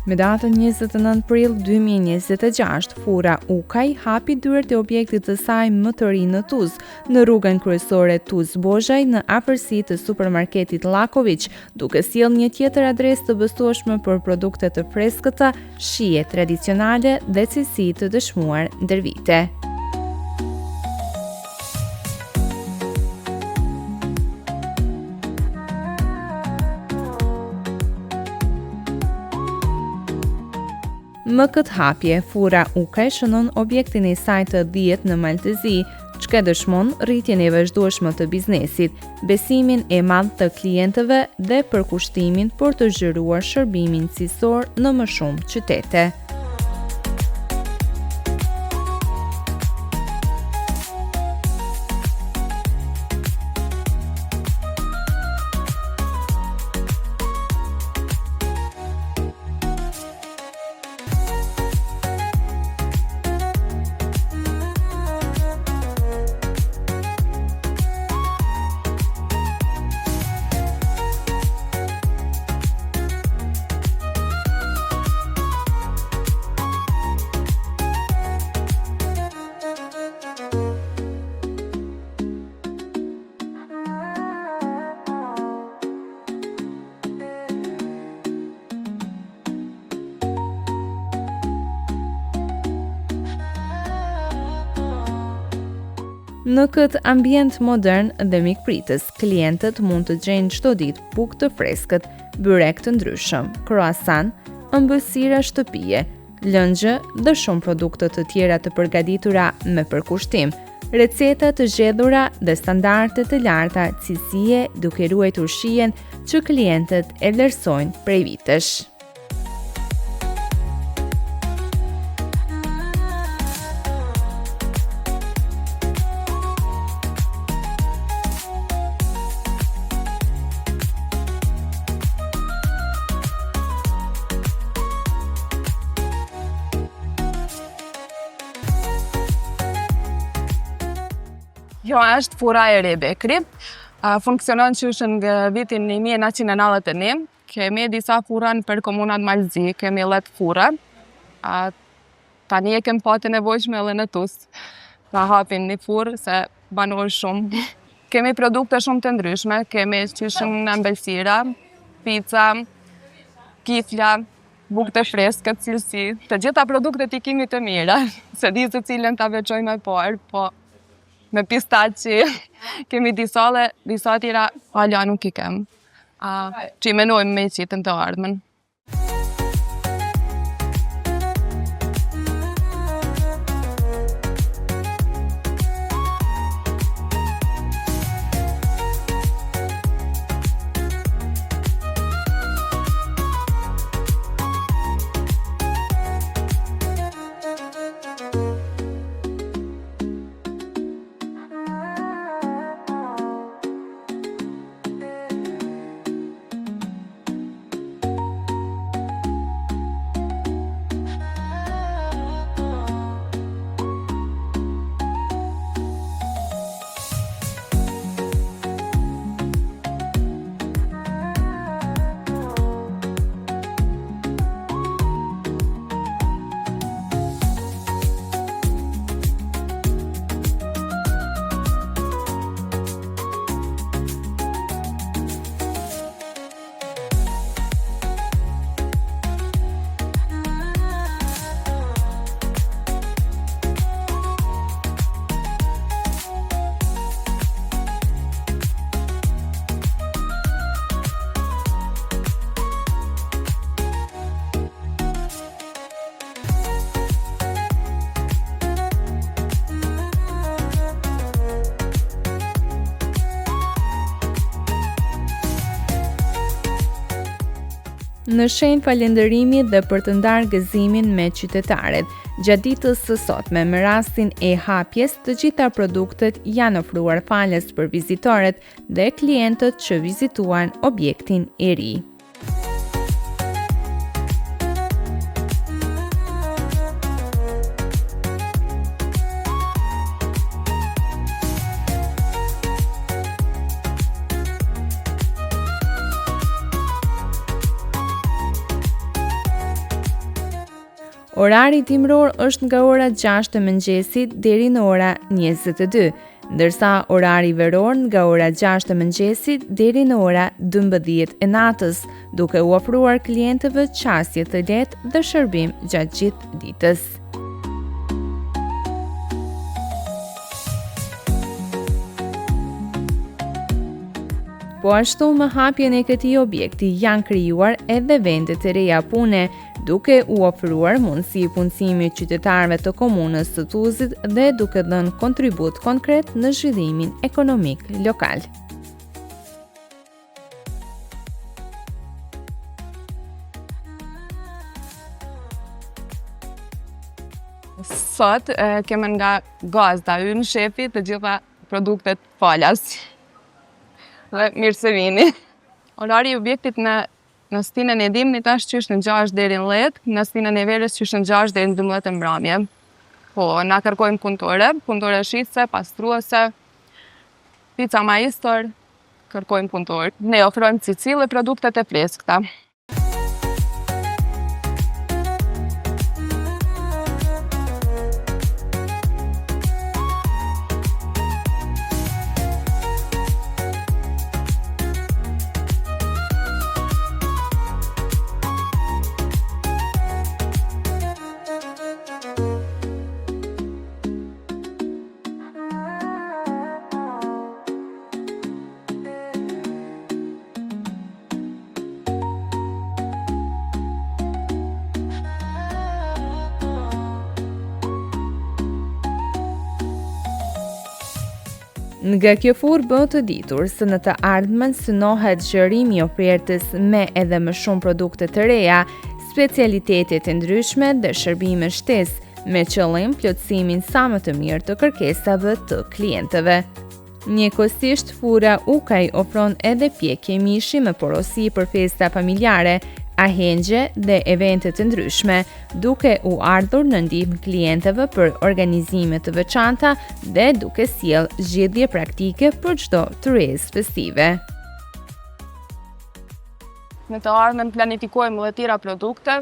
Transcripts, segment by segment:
Me datën 29 prill 2026, fura Ukaj hapi dyert e objektit të saj më të ri në Tuzë, në rrugën kryesore Tuzë-Bozhaj në afërsi të supermarketit Laković, duke sjellë një tjetër adresë të besueshme për produkte të freskëta, shije tradicionale dhe cilësi të dëshmuar ndër vite. Më këtë hapje, fura Ukaj shënon objektin e saj të 10 në Maltezi, çka dëshmon rritjen e vazhdueshme të biznesit, besimin e madh të klientëve dhe përkushtimin për të zgjeruar shërbimin cilësor në më shumë qytete. Në këtë ambient modern dhe mikpritës, klientët mund të gjejnë çdo ditë bukë të freskët, byrek të ndryshëm, kroasan, ëmbëlsira shtëpie, lëngje dhe shumë produkte të tjera të përgatitura me përkushtim, receta të zgjedhura dhe standarde të larta cilësie duke ruajtur shijen që klientët e vlerësojnë prej vitesh. Kjo është fura e re Bekri. Funksionon qysh nga vitin 1991. Kemi disa fura për komunat Malzi, kemi 10 fura. Tani e kem pati nevojshme edhe në Tuzë. Ta hapin një furë se banor shumë. Kemi produkte shumë të ndryshme, kemi qysh nga ëmbëlsira, pica, kifla, bukë të freskët, cilësi. Të gjitha produktet i kemi të mira, se di se cilën ta veçoj më parë, po me pistaci, kemi disa tjera hala nuk i kem, që i menojmë me qitën të ardhmen. Në shenjë falënderimi dhe për të ndarë gëzimin me qytetarët, gjatë ditës së sotme me rastin e hapjes, të gjitha produktet janë ofruar falas për vizitorët dhe klientët që vizituan objektin e ri. Orari dimror është nga ora 6 e mëngjesit deri në ora 22, ndërsa orari veror nga ora 6 e mëngjesit deri në ora 12 e natës, duke u ofruar klientëve qasje të lehtë dhe shërbim gjatë gjithë ditës. Po ashtu me hapjen e këtij objekti janë krijuar edhe vende të reja pune, duke u ofruar mundësi punësimi qytetarëve të komunës së Tuzit dhe duke dhënë kontribut konkret në zhvillimin ekonomik lokal. Sot kemë nga gazda ynë shefi të gjitha produktet falas. Dhe mirë se vini. Orari i objektit në stinën e dimnit është qysh në 6 deri në 10, në stinën e verës qysh në 6 deri në 12 e mbrëmje. Po, na kërkojmë punëtore shitse, pastruese, pica maistor, kërkojmë punëtor. Ne ofrojmë cicil dhe produktet e freskëta. Nga kjo furrë bëhet të ditur se në të ardhmen synohet zgjerimi i ofertës me edhe më shumë produkte të reja, specialitete të ndryshme dhe shërbime shtesë me qëllim plotësimin sa më të mirë të kërkesave të klientëve. Njëkohësisht, furra Ukaj ofron edhe pjekje mishi me porosi për festa familjare, ahengje dhe evente të ndryshme, duke u ardhur në ndihmë klientëve për organizime të veçanta dhe duke sjell zgjedhje praktike për çdo tërheqësë festive. Në të ardhmen planifikojmë edhe tjera produkte.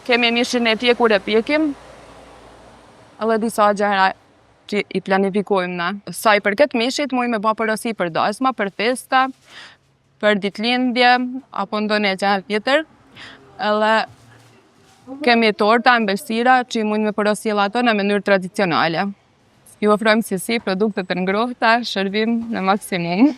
Kemi mishin e pjekur e pjekim, edhe disa gjëra që i planifikojmë na. Sa i përket mishit, muj me bë porosi për dasma, për festa, për ditëlindje, apo ndonjë gjë tjetër. Edhe kemi torta, ëmbëlsira që i mund me porosjell ato në mënyrë tradicionale. Ju ofrojmë si produkte të ngrohta, shërbim në maksimum.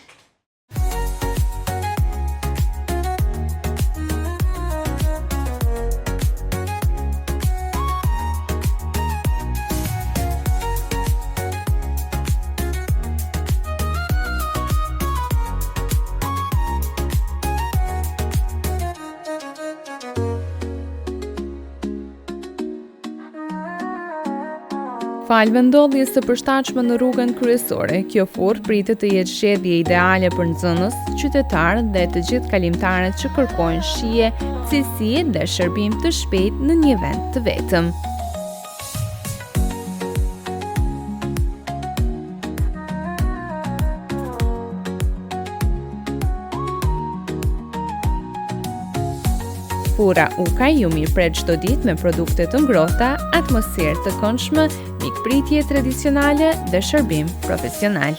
Falë vendodhjes së përshtatshme në rrugën kryesore, kjo furrë pritet të jetë zgjedhje ideale për nxënës, qytetarë dhe të gjithë kalimtarët që kërkojnë shije, cilësi dhe shërbim të shpejtë në një vend të vetëm. Furra Ukaj ju mirëpret çdo ditë me produkte të ngrohta, atmosferë të këndshme, mikpritje tradicionale dhe shërbim profesional.